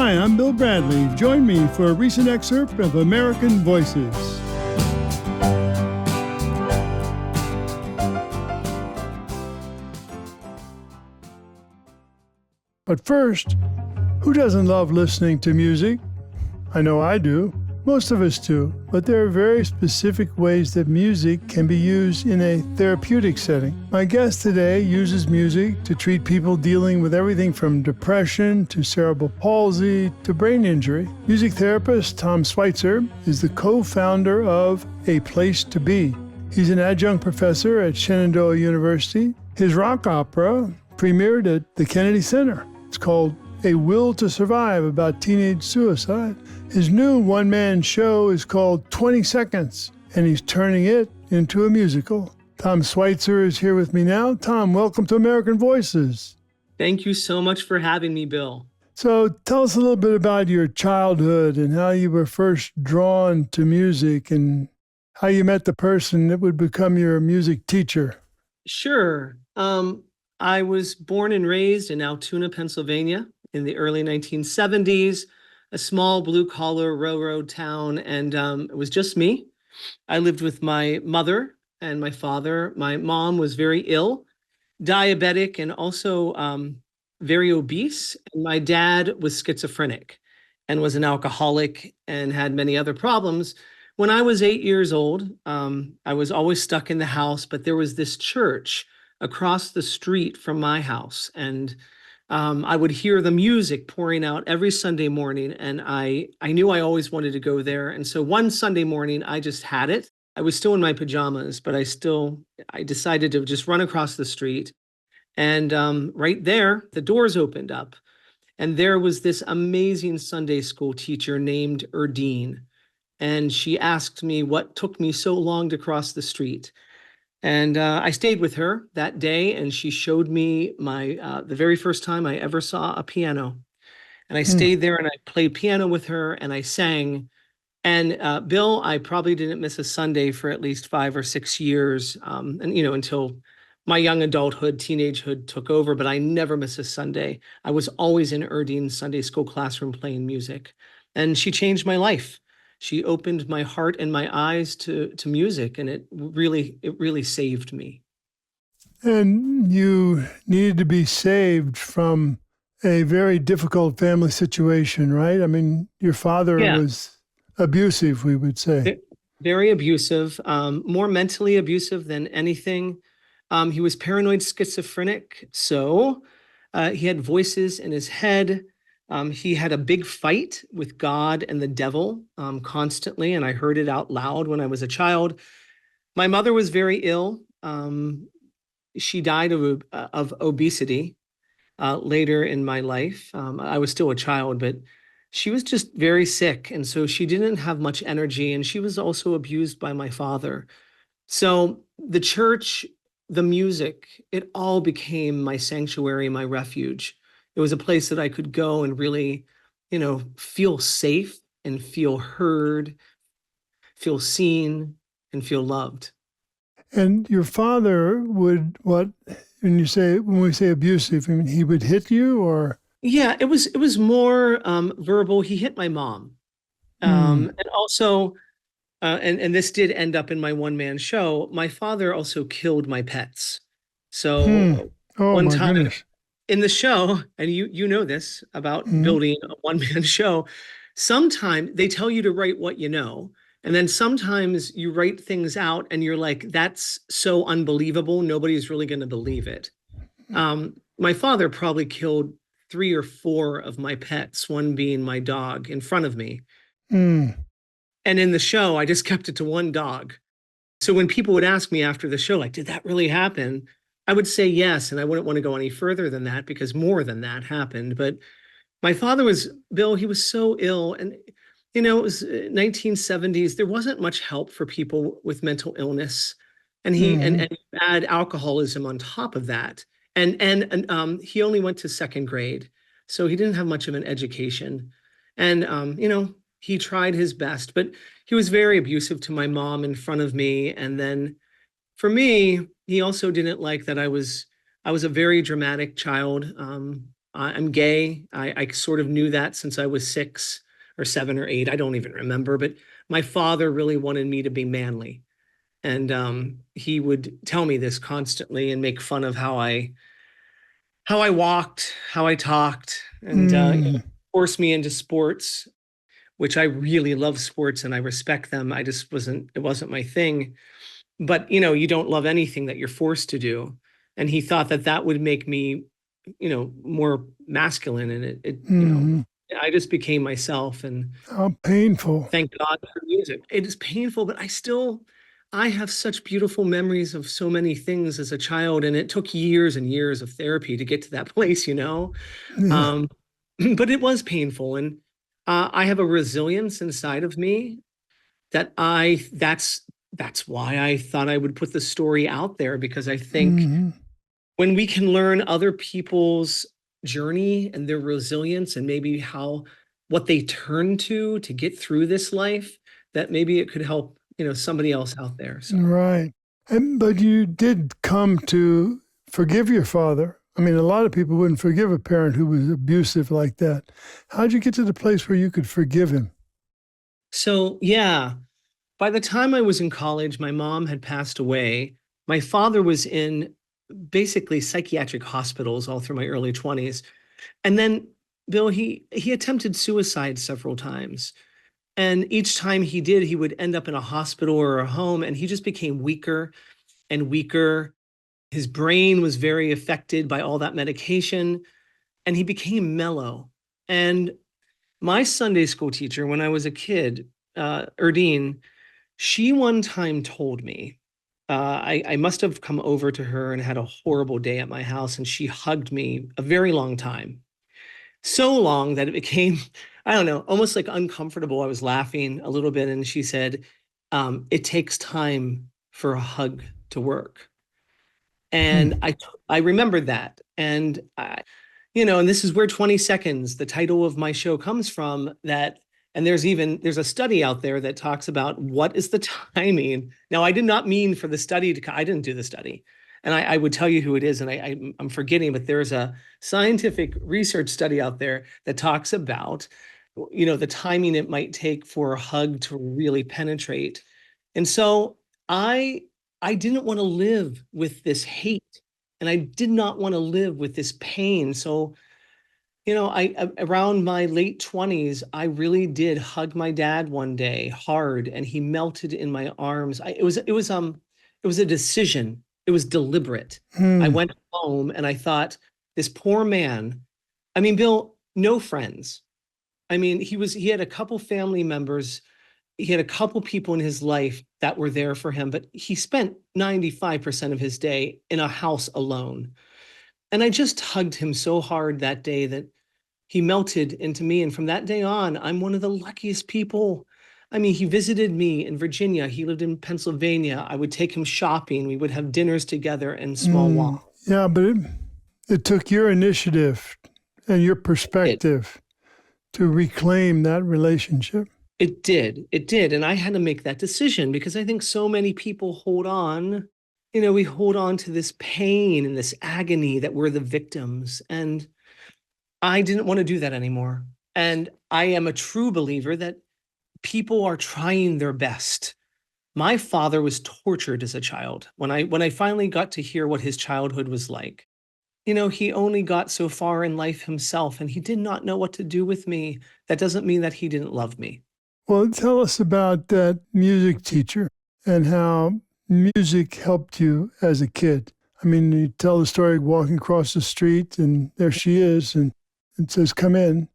Hi, I'm Bill Bradley. Join me for a recent excerpt of American Voices. But first, who doesn't love listening to music? I know I do. Most of us do. But there are very specific ways that music can be used in a therapeutic setting. My guest today uses music to treat people dealing with everything from depression to cerebral palsy to brain injury. Music therapist Tom Sweitzer is the co-founder of A Place to Be. He's an adjunct professor at Shenandoah University. His rock opera premiered at the Kennedy Center. It's called A Will to Survive, about teenage suicide. His new one-man show is called 20 Seconds, and he's turning it into a musical. Tom Sweitzer is here with me now. Tom, welcome to American Voices. Thank you so much for having me, Bill. So tell us a little bit about your childhood and how you were first drawn to music and how you met the person that would become your music teacher. Sure. I was born and raised in Altoona, Pennsylvania in the early 1970s, a small blue-collar railroad town, and it was just me. I lived with my mother and my father. My mom was very ill, diabetic, and also very obese. And my dad was schizophrenic and was an alcoholic and had many other problems. When I was 8 years old, I was always stuck in the house, but there was this church across the street from my house, and I would hear the music pouring out every Sunday morning, and I knew I always wanted to go there. And so one Sunday morning, I just had it. I was still in my pajamas, but I decided to just run across the street. And right there, the doors opened up, and there was this amazing Sunday school teacher named Erdine. And she asked me what took me so long to cross the street. And I stayed with her that day, and she showed me the very first time I ever saw a piano. And I stayed there and I played piano with her and I sang. And Bill, I probably didn't miss a Sunday for at least 5 or 6 years, until my young adulthood, teenagehood took over. But I never missed a Sunday. I was always in Erdine's Sunday school classroom playing music, and she changed my life. She opened my heart and my eyes to music, and it really saved me. And you needed to be saved from a very difficult family situation, right? I mean, your father was abusive, we would say. Very abusive, more mentally abusive than anything. He was paranoid schizophrenic, so he had voices in his head. He had a big fight with God and the devil constantly, and I heard it out loud when I was a child. My mother was very ill. She died of obesity later in my life. I was still a child, but she was just very sick, and so she didn't have much energy, and she was also abused by my father. So the church, the music, it all became my sanctuary, my refuge. It was a place that I could go and really, feel safe and feel heard, feel seen, and feel loved. And your father would, when we say abusive, I mean, he would hit you or? Yeah, it was more verbal. He hit my mom. And also, and this did end up in my one-man show, my father also killed my pets. So one time, goodness. In the show, and you know this about building a one-man show, sometimes they tell you to write what you know, and then sometimes you write things out and you're like, that's so unbelievable, nobody's really going to believe it. My father probably killed 3 or 4 of my pets, one being my dog, in front of me. And in the show, I just kept it to one dog. So when people would ask me after the show, like, did that really happen? I would say yes, and I wouldn't want to go any further than that because more than that happened. But my father Bill, he was so ill. And, it was 1970s. There wasn't much help for people with mental illness. And and add alcoholism on top of that. And he only went to 2nd grade. So he didn't have much of an education. And, he tried his best, but he was very abusive to my mom in front of me. And then for me, he also didn't like that I was a very dramatic child. I'm gay. I sort of knew that since I was 6 or 7 or 8. I don't even remember, but my father really wanted me to be manly. And he would tell me this constantly and make fun of how I walked, how I talked, and Mm, force me into sports, which I really love sports and I respect them. I just it wasn't my thing. But you don't love anything that you're forced to do. And he thought that that would make me, more masculine. And mm, I just became myself. And how painful. thank God for music. It is painful, but I have such beautiful memories of so many things as a child. And it took years and years of therapy to get to that place. Yeah. Um, but it was painful. And I have a resilience inside of me that that's why I thought I would put the story out there, because I think Hmm. when we can learn other people's journey and their resilience and maybe what they turn to get through this life, that maybe it could help, somebody else out there. So Right. But you did come to forgive your father. I mean, a lot of people wouldn't forgive a parent who was abusive like that. How'd you get to the place where you could forgive him? so yeah, by the time I was in college, my mom had passed away. My father was in basically psychiatric hospitals all through my early 20s. And then Bill, he attempted suicide several times. And each time he did, he would end up in a hospital or a home, and he just became weaker and weaker. His brain was very affected by all that medication, and he became mellow. And my Sunday school teacher, when I was a kid, Erdine, she one time told me, I must have come over to her and had a horrible day at my house, and she hugged me a very long time. So long that it became, I don't know, almost like uncomfortable. I was laughing a little bit, and she said, it takes time for a hug to work. And Hmm. I remembered that. And this is where 20 seconds, the title of my show, comes from. And there's a study out there that talks about what is the timing. Now, I did not mean for the study I didn't do the study. And I would tell you who it is, and I'm forgetting, but there's a scientific research study out there that talks about, the timing it might take for a hug to really penetrate. And so I I didn't want to live with this hate, and I did not want to live with this pain. So, around my late 20s, I really did hug my dad one day hard, and he melted in my arms. It was a decision. It was deliberate. I Hmm. went home and I thought, this poor man. I mean, Bill, no friends. I mean, he had a couple family members, he had a couple people in his life that were there for him, but he spent 95% of his day in a house alone. And I just hugged him so hard that day that he melted into me. And from that day on, I'm one of the luckiest people. I mean, he visited me in Virginia. He lived in Pennsylvania. I would take him shopping. We would have dinners together and small Hmm. walks. Yeah, but it took your initiative and your It, perspective to reclaim that relationship. it did. It did. And I had to make that decision because I think so many people hold on. We hold on to this pain and this agony that we're the victims. And I didn't want to do that anymore. And I am a true believer that people are trying their best. My father was tortured as a child. When I finally got to hear what his childhood was like, he only got so far in life himself, and he did not know what to do with me. That doesn't mean that he didn't love me. Well, tell us about that music teacher and how music helped you as a kid. I mean, you tell the story walking across the street and there she is and it says, come in.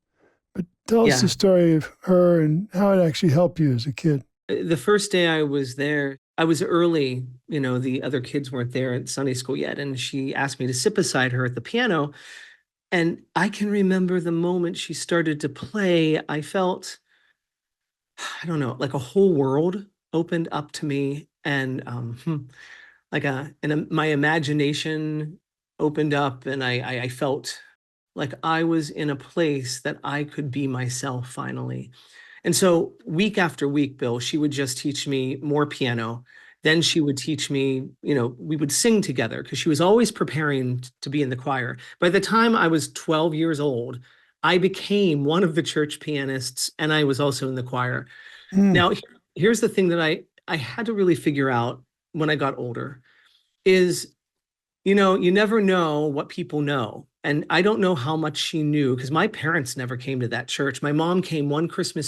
But tell us the Yeah. story of her and how it actually helped you as a kid. The first day I was there, I was early. The other kids weren't there at Sunday school yet, and she asked me to sit beside her at the piano. And I can remember the moment she started to play, I felt, I don't know, like a whole world opened up to me, and my imagination opened up, and I felt like I was in a place that I could be myself finally. And so week after week, Bill, she would just teach me more piano. Then she would teach me, we would sing together because she was always preparing to be in the choir. By the time I was 12 years old, I became one of the church pianists and I was also in the choir. Mm. Now, here's the thing that I had to really figure out when I got older is, you never know what people know. And I don't know how much she knew because my parents never came to that church. My mom came one Christmas